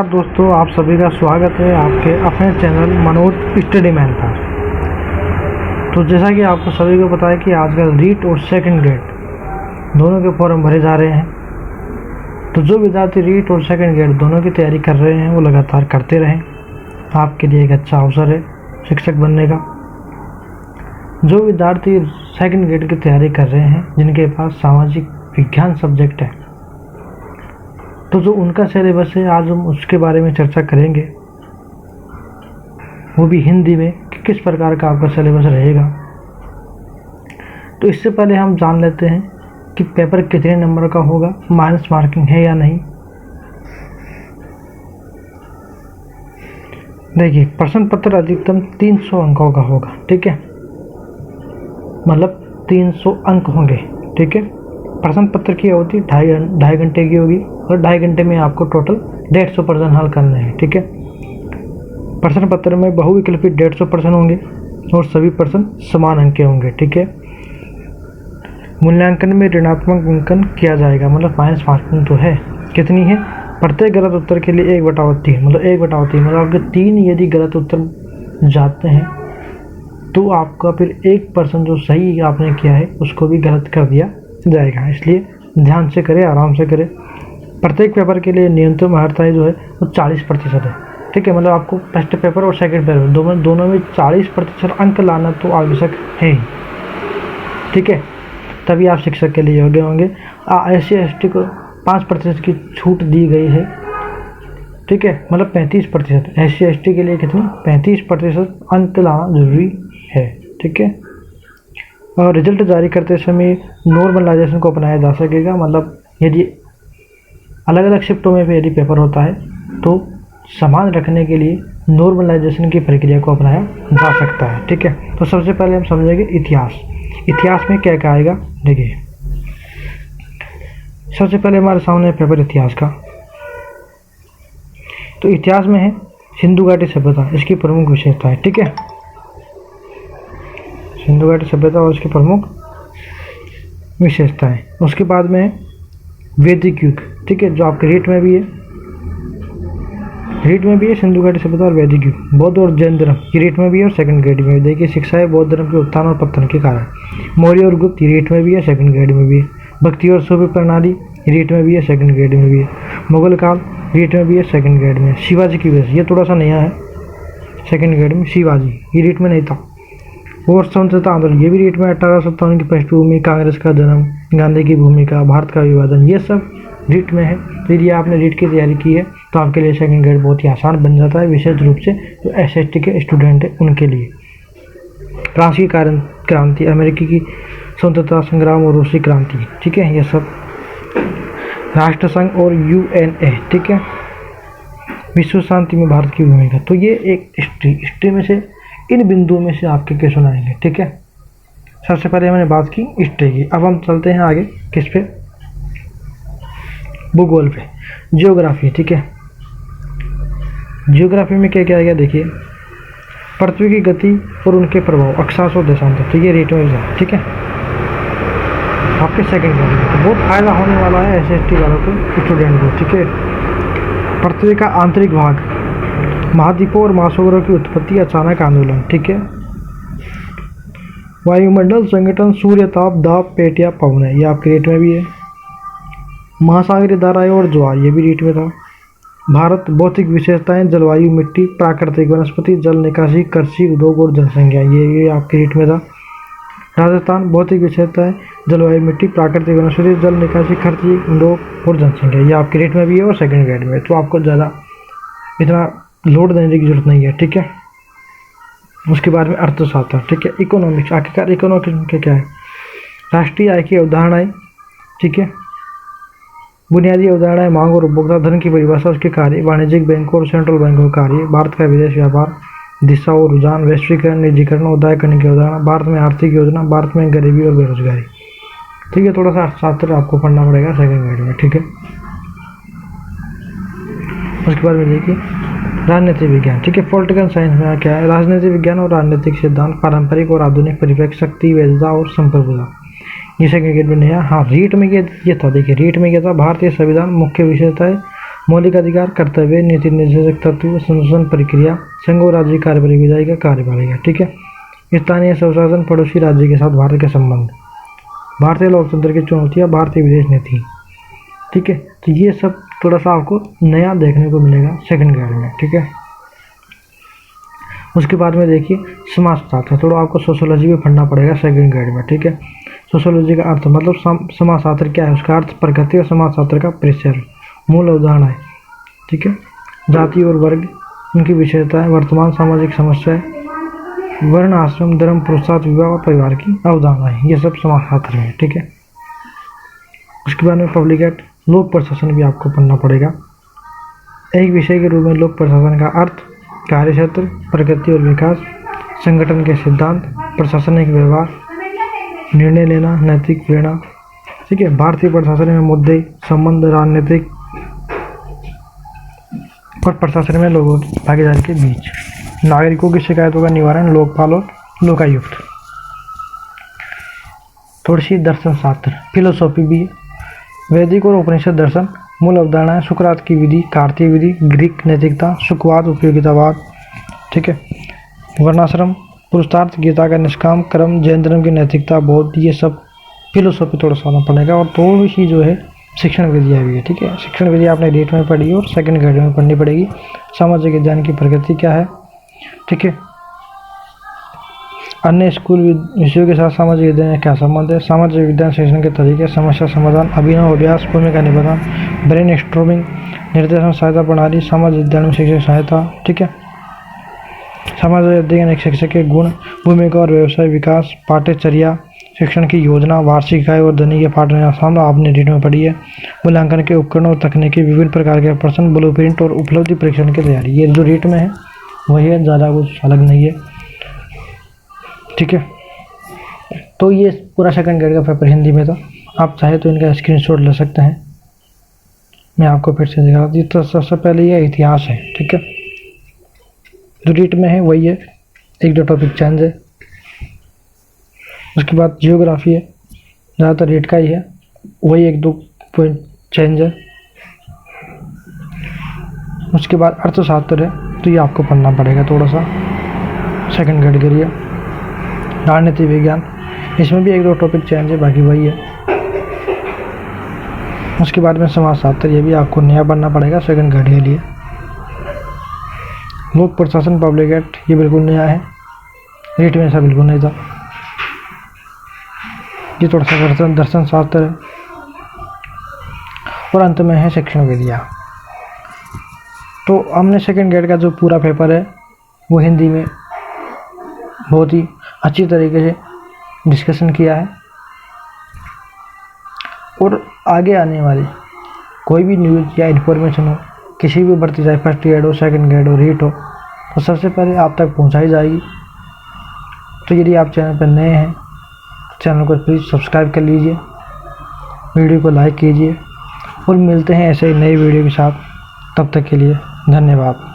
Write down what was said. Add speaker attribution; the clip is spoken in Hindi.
Speaker 1: दोस्तों, आप सभी का स्वागत है आपके अपने चैनल मनोज स्टडी मैन पर। तो जैसा कि आपको सभी को पता है कि आजकल रीट और सेकंड ग्रेड दोनों के फॉर्म भरे जा रहे हैं। तो जो विद्यार्थी रीट और सेकंड ग्रेड दोनों की तैयारी कर रहे हैं वो लगातार करते रहें। आपके लिए एक अच्छा अवसर है शिक्षक बनने का। जो विद्यार्थी सेकंड ग्रेड की तैयारी कर रहे हैं जिनके पास सामाजिक विज्ञान सब्जेक्ट है, तो जो उनका सिलेबस है आज हम उसके बारे में चर्चा करेंगे, वो भी हिंदी में कि किस प्रकार का आपका सिलेबस रहेगा। तो इससे पहले हम जान लेते हैं कि पेपर कितने नंबर का होगा, माइनस मार्किंग है या नहीं। देखिए, प्रश्न पत्र अधिकतम 300 अंकों का होगा, ठीक है, मतलब 300 अंक होंगे, ठीक है। प्रश्न पत्र की अवधि ढाई घंटे की होगी और 2.5 घंटे में आपको टोटल 150 प्रश्न हल करने हैं, ठीक है। प्रश्न पत्र में बहुविकल्पी 150 प्रश्न होंगे और सभी प्रश्न समान अंक के होंगे, ठीक है। मूल्यांकन में ऋणात्मक अंकन किया जाएगा, मतलब माइनस मार्किंग तो है। कितनी है? प्रत्येक गलत उत्तर के लिए 1/3, मतलब 1/3, मतलब आपके 3 यदि गलत उत्तर जाते हैं तो आपका फिर 1% जो सही आपने किया है उसको भी गलत कर दिया जाएगा। इसलिए ध्यान से करें, आराम से करें। प्रत्येक पेपर के लिए न्यूनतम अर्हता जो है वो 40% है, ठीक है। मतलब आपको फर्स्ट पेपर और सेकंड पेपर दोनों में 40% अंक लाना तो आवश्यक है ही, ठीक है, तभी आप शिक्षक के लिए योग्य होंगे। SC/ST को 5% की छूट दी गई है, ठीक है, मतलब 35%। SC/ST के लिए कितनी? 35% अंक लाना जरूरी है, ठीक है। और रिजल्ट जारी करते समय नॉर्मलाइजेशन को अपनाया जा सकेगा, मतलब यदि अलग अलग शिफ्टों में यदि पेपर होता है तो समान रखने के लिए नॉर्मलाइजेशन की प्रक्रिया को अपनाया जा सकता है, ठीक है। तो सबसे पहले हम समझेंगे इतिहास में क्या क्या आएगा। देखिए, सबसे पहले हमारे सामने पेपर इतिहास का। तो इतिहास में है सिंधु घाटी सभ्यता, इसकी प्रमुख विशेषता है, ठीक है। सिंधु घाटी सभ्यता और इसकी प्रमुख विशेषताएं। उसके बाद में वैदिक युग, ठीक है, जो आपके रीट में भी है सिंधु घाटी सभ्यता और वैदिक युग। बौद्ध और जैन धर्म ये रीट में भी है और सेकंड ग्रेड में भी। देखिए, शिक्षा है बौद्ध धर्म के उत्थान और पतन के कारण। मौर्य और गुप्त रीट में भी है, सेकंड ग्रेड में भी है। भक्ति और सूफी प्रणाली रीट में भी है, सेकंड ग्रेड में भी है। मुगल काल रीट में भी है, सेकंड ग्रेड में। शिवाजी की वजह ये थोड़ा सा नया है, सेकंड ग्रेड में। शिवाजी ये रीट में नहीं था। और स्वतंत्रता आंदोलन ये भी रीट में। 1857 की पृष्ठभूमि, कांग्रेस का जन्म, गांधी की भूमिका, भारत का विभाजन, ये सब रीट में है। तो यदि आपने रीट की तैयारी की है तो आपके लिए सेकंड ग्रेड बहुत ही आसान बन जाता है, विशेष रूप से जो SST के स्टूडेंट हैं उनके लिए। फ्रांसीसी क्रांति, अमेरिकी की स्वतंत्रता संग्राम और रूसी क्रांति, ठीक है, ये सब। राष्ट्रसंघ और UNA, ठीक है, विश्व शांति में भारत की भूमिका। तो ये एक हिस्ट्री में से इन बिंदुओं में से आपके क्वेश्चन आएंगे, ठीक है। सबसे पहले मैंने बात की हिस्ट्री की। अब हम चलते हैं आगे किस पे? भूगोल पे, जियोग्राफी, ठीक है। जियोग्राफी में क्या क्या आएगा? देखिए, पृथ्वी की गति और उनके प्रभाव, अक्षांश और देशांतर, तो ये रेट में है, ठीक है, आपके सेकंड ग्रेड में। तो बहुत फायदा होने वाला है SST वालों को, स्टूडेंट को, ठीक है। पृथ्वी का आंतरिक भाग, महाद्वीपों और महासागरों की उत्पत्ति, अचानक आंदोलन, ठीक है। वायुमंडल संगठन, सूर्य ताप, दाब, पेटिया, पवन, ये आपके रेट में भी है। महासागरीय धाराएं और ज्वार, ये भी रेट में था। भारत, भौतिक विशेषताएं, जलवायु, मिट्टी, प्राकृतिक वनस्पति, जल निकासी, कृषि, उद्योग और जनसंख्या, ये आपके रेट में था। राजस्थान, भौतिक विशेषताएं, जलवायु, मिट्टी, प्राकृतिक वनस्पति, जल निकासी, कृषि, उद्योग और जनसंख्या, ये आपके रेट में भी है और सेकंड ग्रेड में। तो आपको ज़्यादा इतना लोड देने की जरूरत नहीं है, ठीक है। उसके बाद में अर्थशास्त्र, ठीक है। इकोनॉमिक्स, आखिरकार इकोनॉमिक्स क्या है? राष्ट्रीय आय की अवधारणाएं, ठीक है, बुनियादी अवधारणाएं, मांग और उपभोक्ता, धन की परिभाषा, उसके कार्य, वाणिज्यिक बैंकों और सेंट्रल बैंकों का कार्य, भारत का विदेश व्यापार, दिशा और रुझान, वैश्वीकरण, निजीकरण, उदार करने की अवधारणा, भारत में आर्थिक योजना, भारत में गरीबी और बेरोजगारी। ठीक है, थोड़ा सा अर्थशास्त्र आपको पढ़ना पड़ेगा सेकंड ग्रेड में, ठीक है। उसके बाद में देखिए राजनीति विज्ञान, ठीक है। पॉलिटिकल साइंस में क्या है? राजनीति विज्ञान और राजनीतिक सिद्धांत, पारंपरिक और आधुनिक परिप्रेक्ष्य, शक्ति, वैधता और संप्रभुता, ये सेकंड ग्रेड में नया। हाँ, रीट में ये था, देखिए रीट में क्या था? भारतीय संविधान, मुख्य विशेषताएं, मौलिक अधिकार, कर्तव्य, नीति निर्देशक तत्व, संशोधन प्रक्रिया, संघ और राज्य कार्यप्रणाली विधायी का कार्यपालिका। ठीक है। स्थानीय स्वशासन, पड़ोसी राज्य के साथ भारत के संबंध, भारतीय लोकतंत्र की चुनौतियाँ, भारतीय विदेश नीति। ठीक है। तो ये सब थोड़ा सा आपको नया देखने को मिलेगा सेकंड गाइड में। ठीक है। उसके बाद में देखिए समाजशास्त्र, थोड़ा आपको सोशोलॉजी में पढ़ना पड़ेगा सेकंड गाइड में। ठीक है। सोशोलॉजी का अर्थ मतलब समाजशास्त्र क्या है, उसका अर्थ प्रकृति और समाजशास्त्र का परिचय, मूल अवधारणा है। ठीक है। जाति और वर्ग, उनकी विशेषताएं, वर्तमान सामाजिक समस्याएं, वर्ण, आश्रम, धर्म, पुरुषार्थ, विवाह और परिवार की अवधारणाएं, ये सब समाजशास्त्र है। ठीक है। उसके बाद में पब्लिक एक्ट, लोक प्रशासन भी आपको पढ़ना पड़ेगा। एक विषय के रूप में लोक प्रशासन का अर्थ, कार्यक्षेत्र, प्रगति और विकास, संगठन के सिद्धांत, प्रशासनिक व्यवहार, निर्णय लेना, नैतिक प्रेरणा। ठीक है। भारतीय प्रशासन में मुद्दे, संबंध, राजनीतिक और प्रशासन में लोगों की भागीदारी के बीच, नागरिकों की शिकायतों का निवारण, लोकपाल और लोकायुक्त। थोड़ी सी दर्शन शास्त्र, फिलोसॉफी भी है। वैदिक और उपनिषद दर्शन, मूल अवधारणाएं, सुकरात की विधि, कार्तीय विधि, ग्रीक नैतिकता, सुखवाद, उपयोगितावाद। ठीक है। वर्णाश्रम, पुरुषार्थ, गीता का निष्काम कर्म, जैन धर्म की नैतिकता, बौद्ध, ये सब फिलोसॉफी थोड़ा सा पड़ेगा। और थोड़ी सी जो है शिक्षण विधियाँ भी है। ठीक है। शिक्षण विधियाँ आपने रेट में पढ़ी और सेकंड ग्रेड में पढ़नी पड़ेगी। सामाजिक विज्ञान की प्रकृति क्या है। ठीक है। अन्य स्कूल विषयों के साथ सामाजिक विज्ञान का क्या संबंध है, सामाजिक विज्ञान शिक्षण के तरीके, समस्या समाधान, अभिनव अभ्यास, भूमिका निवेदन, ब्रेन स्ट्रोमिंग, निर्देशन सहायता प्रणाली, समाज विज्ञान में शिक्षक सहायता। ठीक है। समाज अध्ययन एक शिक्षक के गुण, भूमिका और व्यवसाय विकास, पाठ्यचर्या, शिक्षण की योजना, वार्षिक आय और दैनिक पाठ्य सामना आपने रीड में पढ़ी है। मूल्यांकन के उपकरण और तकनीकी, विभिन्न प्रकार के प्रश्न, ब्लूप्रिंट और उपलब्धि परीक्षण की तैयारी, ये जो रेट में है वही है, ज़्यादा कुछ अलग नहीं है। ठीक है। तो ये पूरा सेकंड ग्रेड का पेपर हिंदी में था। आप चाहे तो इनका स्क्रीनशॉट ले सकते हैं। मैं आपको फिर से दिखा दी। तो सबसे पहले ये इतिहास है। ठीक है। जो रीट में है वही है, एक दो टॉपिक चेंज है। उसके बाद जियोग्राफी है, ज़्यादातर रेट का ही है, वही एक दो पॉइंट चेंज है। उसके बाद अर्थशास्त्र है, तो ये आपको पढ़ना पड़ेगा थोड़ा सा सेकंड ग्रेड के लिए। राजनीति विज्ञान, इसमें भी एक दो टॉपिक चेंज है, बाकी वही है। उसके बाद में समाजशास्त्र, ये भी आपको नया पढ़ना पड़ेगा सेकंड ग्रेड के लिए। लोक प्रशासन, पब्लिक एक्ट, ये बिल्कुल नया है, रेट में ऐसा बिल्कुल नहीं था। ये थोड़ा सा दर्शन शास्त्र है। और अंत में है शिक्षण विधियाँ। तो हमने सेकंड ग्रेड का जो पूरा पेपर है वो हिंदी में बहुत ही अच्छी तरीके से डिस्कशन किया है। और आगे आने वाली कोई भी न्यूज़ या इन्फॉर्मेशन हो, किसी भी भर्ती, चाहे फर्स्ट ग्रेड हो, सेकंड ग्रेड हो, रीट हो, तो सबसे पहले आप तक पहुंचाई जाएगी। तो यदि आप चैनल पर नए हैं, चैनल को प्लीज़ सब्सक्राइब कर लीजिए, वीडियो को लाइक कीजिए और मिलते हैं ऐसे ही नई वीडियो के साथ। तब तक के लिए धन्यवाद।